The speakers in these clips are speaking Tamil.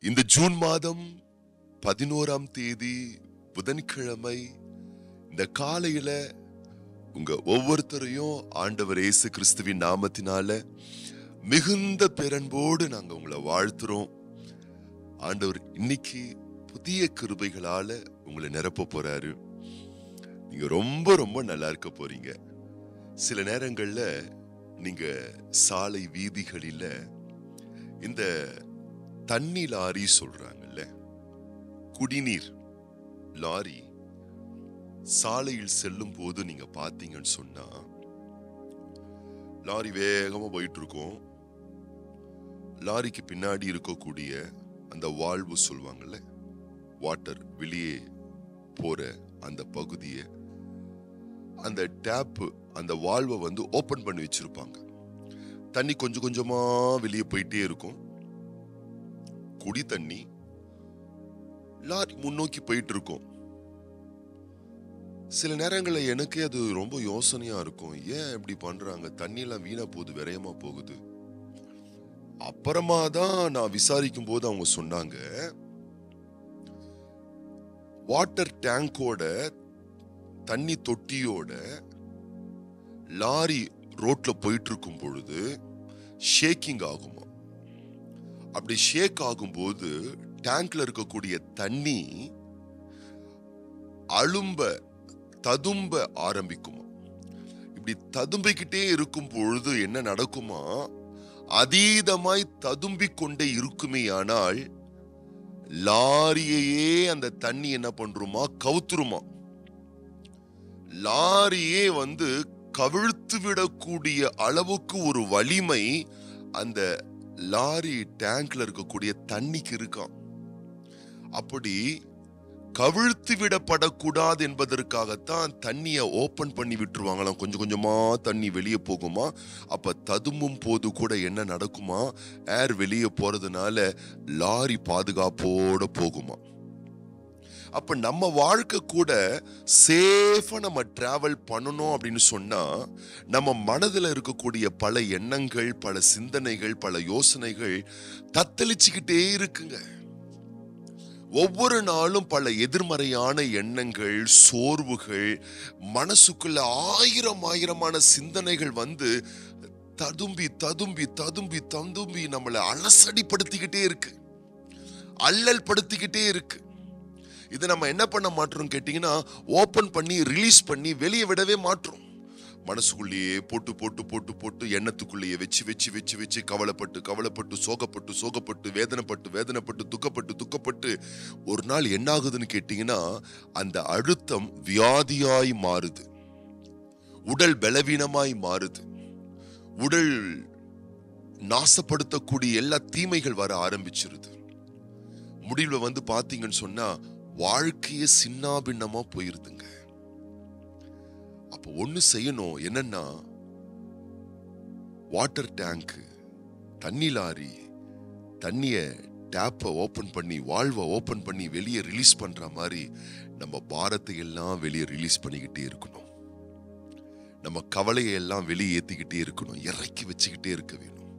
இந்த ஜூன் மாதம் 11ஆம் தேதி புதன்கிழமை இந்த காலையில உங்க ஒவ்வொருத்தரையும் ஆண்டவர் இயேசு கிறிஸ்துவின் நாமத்தினால மிகுந்த பேரன்போடு நாங்க உங்களை வாழ்த்துறோம். ஆண்டவர் இன்னைக்கு புதிய கிருபைகளால உங்களை நிரப்ப போறாரு. நீங்க ரொம்ப ரொம்ப நல்லா இருக்க போறீங்க. சில நேரங்கள்ல நீங்க சாலை வீதிகளில இந்த தண்ணி லாரி சொல்றாங்கல்ல, குடிநீர் லாரி சாலையில் செல்லும் போது நீங்க பாத்தீங்கன்னு சொன்னா லாரி வேகமா போயிட்டு இருக்கும். லாரிக்கு பின்னாடி இருக்கக்கூடிய அந்த வால்வு சொல்லுவாங்கல்ல, வாட்டர் வெளியே போற அந்த பகுதியை, அந்த டேப் அந்த வால்வை ஓபன் பண்ணி வச்சிருப்பாங்க. தண்ணி கொஞ்சம் கொஞ்சமா வெளியே போயிட்டே இருக்கும். குடி தண்ணி லாரி முன்னோக்கி போயிட்டு இருக்கும். சில நேரங்களில் எனக்கே அது ரொம்ப யோசனையா இருக்கும். ஏன் இப்படி பண்றாங்க? தண்ணி எல்லாம் வீணா போகுது, விரயமா போகுது. அப்புறமா தான் நான் விசாரிக்கும் போது அவங்க சொன்னாங்க, வாட்டர் டேங்கோட தண்ணி தொட்டியோட லாரி ரோட்ல போயிட்டு இருக்கும் பொழுது ஷேக்கிங் ஆகுமா. அப்படி ஷேக் ஆகும்போது டேங்க்ல இருக்கக்கூடிய தண்ணி ததும்ப ஆரம்பிக்குமா. இப்படி ததும்பிக்கிட்டே இருக்கும் பொழுது என்ன நடக்குமா, அதீதமாய் ததும்பிக் கொண்டே இருக்குமே. ஆனால் லாரியையே அந்த தண்ணி என்ன பண்றோமா, கவுத்துருமா. லாரியே கவிழ்த்து விடக்கூடிய அளவுக்கு ஒரு வலிமை அந்த லாரி டேங்க்ல இருக்கக்கூடிய தண்ணிக்கு இருக்காம். அப்படி கவிழ்த்து விடப்படக்கூடாது என்பதற்காகத்தான் தண்ணியை ஓபன் பண்ணி விட்டுருவாங்களாம். கொஞ்சம் கொஞ்சமா தண்ணி வெளியே போகுமா. அப்ப ததும்பும் போது கூட என்ன நடக்குமா, ஏர் வெளியே போறதுனால லாரி பாதுகாப்போட போகுமா. அப்ப நம்ம வாழ்க்கை கூட சேஃபா நம்ம டிராவல் பண்ணணும் அப்படின்னு சொன்னா, நம்ம மனதில் இருக்கக்கூடிய பல எண்ணங்கள், பல சிந்தனைகள், பல யோசனைகள் தத்தளிச்சுக்கிட்டே இருக்குங்க. ஒவ்வொரு நாளும் பல எதிர்மறையான எண்ணங்கள், சோர்வுகள், மனசுக்குள்ள ஆயிரமான சிந்தனைகள் ததும்பி ததும்பி ததும்பி ததும்பி நம்மளை அலசடிப்படுத்திக்கிட்டே இருக்கு, அல்லல் படுத்திக்கிட்டே இருக்கு. இதை நம்ம என்ன பண்ண மாட்டோம் கேட்டீங்கன்னா, ஓபன் பண்ணி ரிலீஸ் பண்ணி வெளியே விடவே மாட்டோம். மனசுக்குள்ளேயே போட்டு போட்டு போட்டு போட்டு எண்ணத்துக்குள்ளேயே வச்சு வச்சு வச்சு வச்சு கவலைப்பட்டு கவலைப்பட்டு சோகப்பட்டு சோகப்பட்டு வேதனைப்பட்டு வேதனைப்பட்டு துக்கப்பட்டு துக்கப்பட்டு ஒரு நாள் என்ன ஆகுதுன்னு கேட்டீங்கன்னா, அந்த அழுத்தம் வியாதியாய் மாறுது, உடல் பலவீனமாய் மாறுது, உடல் நாசப்படுத்தக்கூடிய எல்லா தீமைகள் வர ஆரம்பிச்சிருது. முடிவுல பாத்தீங்கன்னு சொன்னா வாழ்க்கைய சின்னாபின்னமா போயிருதுங்க. அப்போ ஒண்ணு செய்யணும். என்னன்னா, வாட்டர் டேங்க், தண்ணி லாரி தண்ணிய டேப்பை ஓபன் பண்ணி வால்வை ஓபன் பண்ணி வெளியே ரிலீஸ் பண்ற மாதிரி நம்ம பாரத்தை எல்லாம் வெளியே ரிலீஸ் பண்ணிக்கிட்டே இருக்கணும். நம்ம கவலையை எல்லாம் வெளியே ஏத்திக்கிட்டே இருக்கணும், இறக்கி வச்சுக்கிட்டே இருக்க வேணும்.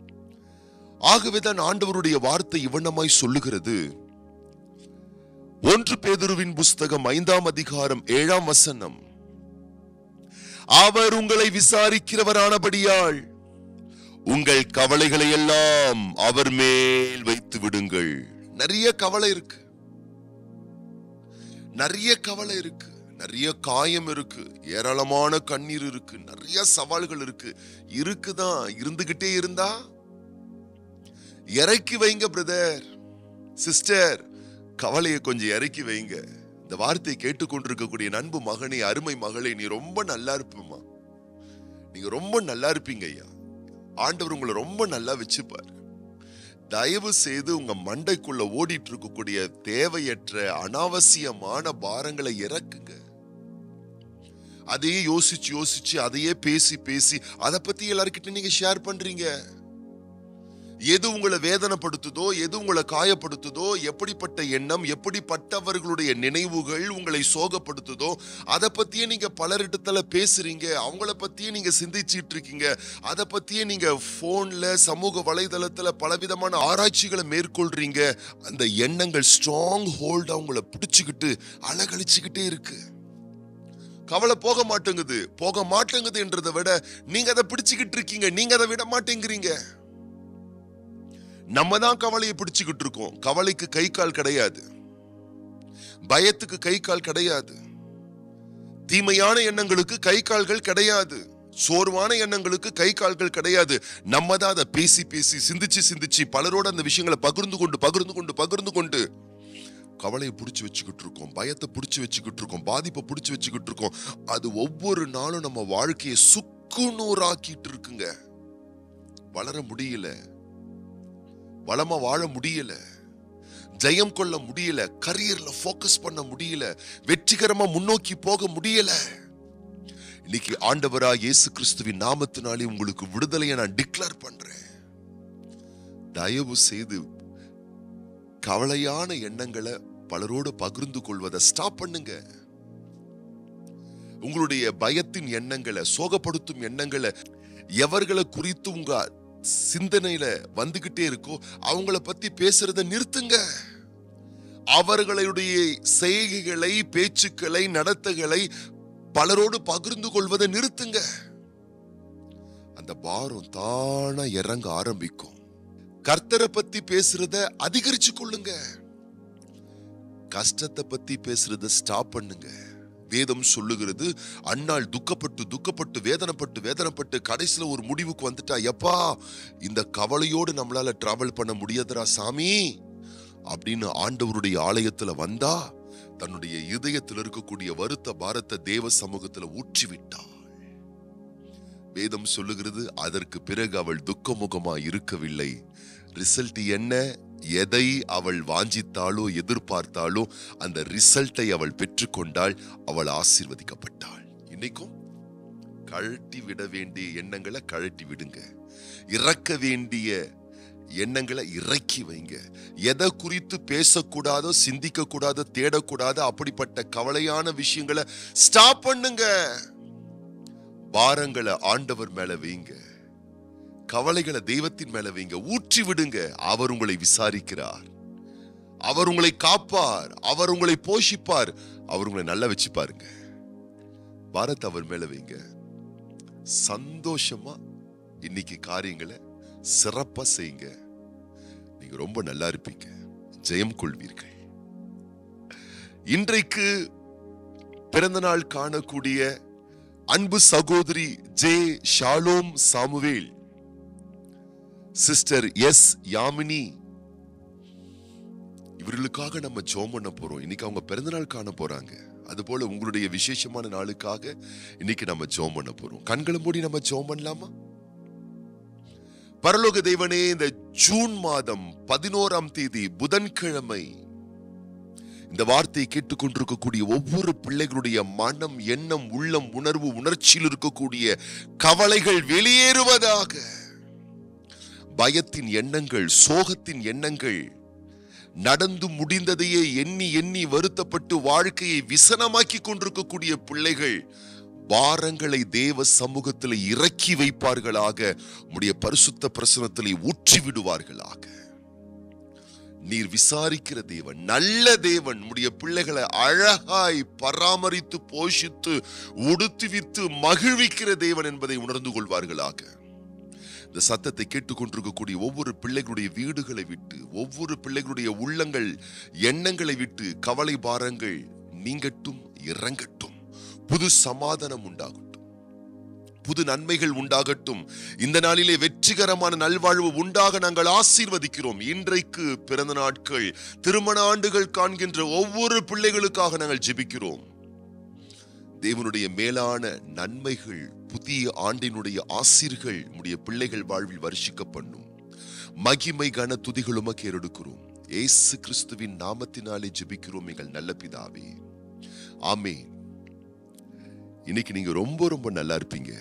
ஆகவேதான் ஆண்டவருடைய வார்த்தை இவ்வண்ணமாய் சொல்லுகிறது. 1 பேதுருவின் புஸ்தகம் 5ஆம் அதிகாரம் 7ஆம் வசனம், அவர் உங்களை விசாரிக்கிறவரானபடியால் உங்கள் கவலைகளை எல்லாம் அவர் மேல் வைத்து விடுங்கள். நிறைய கவலை இருக்கு, நிறைய கவலை இருக்கு, நிறைய காயம் இருக்கு, ஏராளமான கண்ணீர் இருக்கு, நிறைய சவால்கள் இருக்குதான். இருந்துகிட்டே இருந்தா இறக்கி வைங்க பிரதர், சிஸ்டர், கவலையை கொஞ்சம் இறக்கி வைங்க. இந்த வார்த்தையை கேட்டுக்கொண்டிருக்கக்கூடிய நண்பு மகனே, அருமை மகளே, நீ ரொம்ப நல்லா இருப்பமா, நீங்க ரொம்ப நல்லா இருப்பீங்க ஐயா. ஆண்டவர் உங்களை ரொம்ப நல்லா வச்சுப்பாரு. தயவு செய்து உங்க மண்டைக்குள்ள ஓடிட்டு இருக்கக்கூடிய தேவையற்ற அனாவசியமான பாரங்களை இறக்குங்க. அதையே யோசிச்சு யோசிச்சு அதையே பேசி பேசி அதை பத்தி எல்லார்கிட்ட நீங்க ஷேர் பண்றீங்க. எது உங்களை வேதனைப்படுத்துதோ, எது உங்களை காயப்படுத்துதோ, எப்படிப்பட்ட எண்ணம், எப்படிப்பட்டவர்களுடைய நினைவுகள் உங்களை சோகப்படுத்துதோ, அதை பத்தியே நீங்க பலரிடத்துல பேசுறீங்க, அவங்கள பத்தியே நீங்க சிந்திச்சிட்டு இருக்கீங்க, அதை பத்தியே நீங்க போன்ல, சமூக வலைதளத்துல பலவிதமான ஆராய்ச்சிகளை மேற்கொள்றீங்க. அந்த எண்ணங்கள் ஸ்ட்ராங் ஹோல்டா உங்களை பிடிச்சுக்கிட்டு அலகழிச்சுக்கிட்டே இருக்கு. கவலை போக மாட்டேங்குது என்றதை விட நீங்க அதை பிடிச்சுக்கிட்டு இருக்கீங்க, நீங்க அதை விட மாட்டேங்கிறீங்க. நம்ம தான் கவலையை பிடிச்சுக்கிட்டு இருக்கோம். கவலைக்கு கை கால் கிடையாது, பயத்துக்கு கை கால் கிடையாது, தீமையான எண்ணங்களுக்கு கை கால்கள் கிடையாது, சோர்வான எண்ணங்களுக்கு கை கால்கள் கிடையாது. நம்ம தான் அதை பேசி சிந்திச்சு பலரோட அந்த விஷயங்களை பகிர்ந்து கொண்டு கவலையை பிடிச்சு வச்சுக்கிட்டு இருக்கோம், பயத்தை பிடிச்சு வச்சுக்கிட்டு இருக்கோம், பாதிப்பை பிடிச்சு வச்சுக்கிட்டு இருக்கோம். அது ஒவ்வொரு நாளும் நம்ம வாழ்க்கையை சுக்குநூறாக்கிட்டு இருக்குங்க. வளர முடியல, வளமா வாழ முடியல, ஜெயம் கொள்ள முடியல, கரியர்ல போக்கஸ் பண்ண முடியல, வெற்றிகரமா முன்னோக்கி போக முடியல. இன்னைக்கு ஆண்டவரா இயேசு கிறிஸ்துவின் நாமத்தினாலே உங்களுக்கு விடுதலையை நான் டிக்ளேர் பண்றேன். தயவு செய்து கவலையான எண்ணங்களை பலரோடு பகிர்ந்து கொள்வதை ஸ்டாப் பண்ணுங்க. உங்களுடைய பயத்தின் எண்ணங்களை, சோகப்படுத்தும் எண்ணங்களை, எவர்களை குறித்து உங்க சிந்தனையில வந்துகிட்டே இருக்கோ அவங்கள பத்தி பேசுறத நிறுத்துங்க. அவர்களுடைய செய்கைகளை, பேச்சுக்களை, நடத்தைகளை பலரோடு பகிர்ந்து கொள்வதை நிறுத்துங்க. அந்த பாரம் தானா இறங்க ஆரம்பிக்கும். கர்த்தரை பத்தி பேசுறத அதிகரிச்சு கொள்ளுங்க, கஷ்டத்தை பத்தி பேசுறத ஸ்டாப் பண்ணுங்க. வேதம் சொல்லுகிறது, அன்னாள் துக்கப்பட்டு வேதனைப்பட்டு கடைசியில ஒரு முடிவுக்கு வந்துட்டா, எப்பா இந்த கவலையோடு நம்மளால டிராவல் பண்ண முடியாதுடா சாமி அப்படின்னு ஆண்டவருடைய ஆலயத்துல வந்தா தன்னுடைய இதயத்தில் இருக்கக்கூடிய வருத்த பாரத்தை தேவ சமூகத்துல ஊற்றி விட்டாள். வேதம் சொல்லுகிறது, அதற்கு பிறகு அவள் துக்கமுகமா இருக்கவில்லை. ரிசல்ட் என்ன? எதை அவள் வாஞ்சித்தாளோ, எதிர்பார்த்தாளோ அந்த ரிசல்ட்டை அவள் பெற்றுக்கொண்டாள். அவள் ஆசீர்வதிக்கப்பட்டாள். இன்னைக்கும் கழட்டி விட வேண்டிய எண்ணங்களை கழட்டி விடுங்க, இறக்க வேண்டிய எண்ணங்களை இறக்கி வைங்க. எதை குறித்து பேசக்கூடாதோ, சிந்திக்க கூடாதோ, தேடக்கூடாதோ அப்படிப்பட்ட கவலையான விஷயங்களை ஸ்டாப் பண்ணுங்க. பாரங்களை ஆண்டவர் மேல வைங்க, கவலைகளை தெய்வத்தின் மேல வைங்க, ஊற்றி விடுங்க. அவர் உங்களை விசாரிக்கிறார், அவர் உங்களை காப்பார், அவர் உங்களை போஷிப்பார், அவர் உங்களை நல்லா வச்சு பாருங்க. பாரத்தை அவர் மேல வைங்க. சந்தோஷமா இன்னைக்கு காரியங்களை சிறப்பா செய்யுங்க. நீங்க ரொம்ப நல்லா இருப்பீங்க, ஜெயம் கொள்வீர்கள். இன்றைக்கு பிறந்த நாள் காணக்கூடிய அன்பு சகோதரி J Shalom Samuel, sister S Yamini, இவர்களுக்காக நம்ம ஜெபம் பண்ண போறோம். இன்னைக்கு அவங்க பிறந்தநாள் காண போறாங்க. அதுபோல உங்களுடைய விசேஷமான நாளுக்காக இன்னைக்கு நம்ம ஜெபம் பண்ண போறோம். கண்களை மூடி நம்ம ஜெபம் பண்ணலாமா? பரலோக தேவனே, இந்த ஜூன் மாதம் 11ஆம் தேதி புதன்கிழமை இந்த வார்த்தையை கேட்டுக்கொண்டிருக்கக்கூடிய ஒவ்வொரு பிள்ளைகளுடைய மனம், எண்ணம், உள்ளம், உணர்வு, உணர்ச்சியில் இருக்கக்கூடிய கவலைகள் வெளியேறுவதாக. பயத்தின் எண்ணங்கள், சோகத்தின் எண்ணங்கள், நடந்து முடிந்ததையே எண்ணி எண்ணி வருத்தப்பட்டு வாழ்க்கையை விசனமாக்கி கொண்டிருக்கக்கூடிய பிள்ளைகள் பாரங்களை தேவ சமூகத்தில் இறக்கி வைப்பார்களாக. உம்முடைய பரிசுத்த பிரசன்னத்திலே ஊற்றி விடுவார்களாக. நீர் விசாரிக்கிற தேவன், நல்ல தேவன், உம்முடைய பிள்ளைகளை அழகாய் பராமரித்து போஷித்து உடுத்துவித்து மகிழ்விக்கிற தேவன் என்பதை உணர்ந்து கொள்வார்களாக. இந்த சத்தத்தை கேட்டுக்கொண்டிருக்கக்கூடிய ஒவ்வொரு பிள்ளைகளுடைய வீடுகளை விட்டு, ஒவ்வொரு பிள்ளைகளுடைய உள்ளங்கள், எண்ணங்களை விட்டு கவலை பாரங்கள் நீங்கட்டும், இறங்கட்டும். புது சமாதானம் உண்டாகட்டும், புது நன்மைகள் உண்டாகட்டும். இந்த நாளிலே வெற்றிகரமான நல்வாழ்வு உண்டாக நாங்கள் ஆசீர்வதிக்கிறோம். இன்றைக்கு பிறந்த நாட்கள், திருமண ஆண்டுகள் காண்கின்ற ஒவ்வொரு பிள்ளைகளுக்காக நாங்கள் ஜெபிக்கிறோம். தேவனுடைய மேலான நன்மைகள், புதிய ஆண்டினுடைய ஆசீர்கள் உம்முடைய பிள்ளைகள் வாழ்வில் வருஷிக்க பண்ணும். மகிமை கன துதிகள் உமக்கு ஏறெடுக்கிறோம். இயேசு கிறிஸ்துவின் நாமத்தினாலே ஜெபிக்கிறோம் எங்கள் நல்ல பிதாவே, ஆமென். இன்னைக்கு நீங்க ரொம்ப ரொம்ப நல்லா இருப்பீங்க.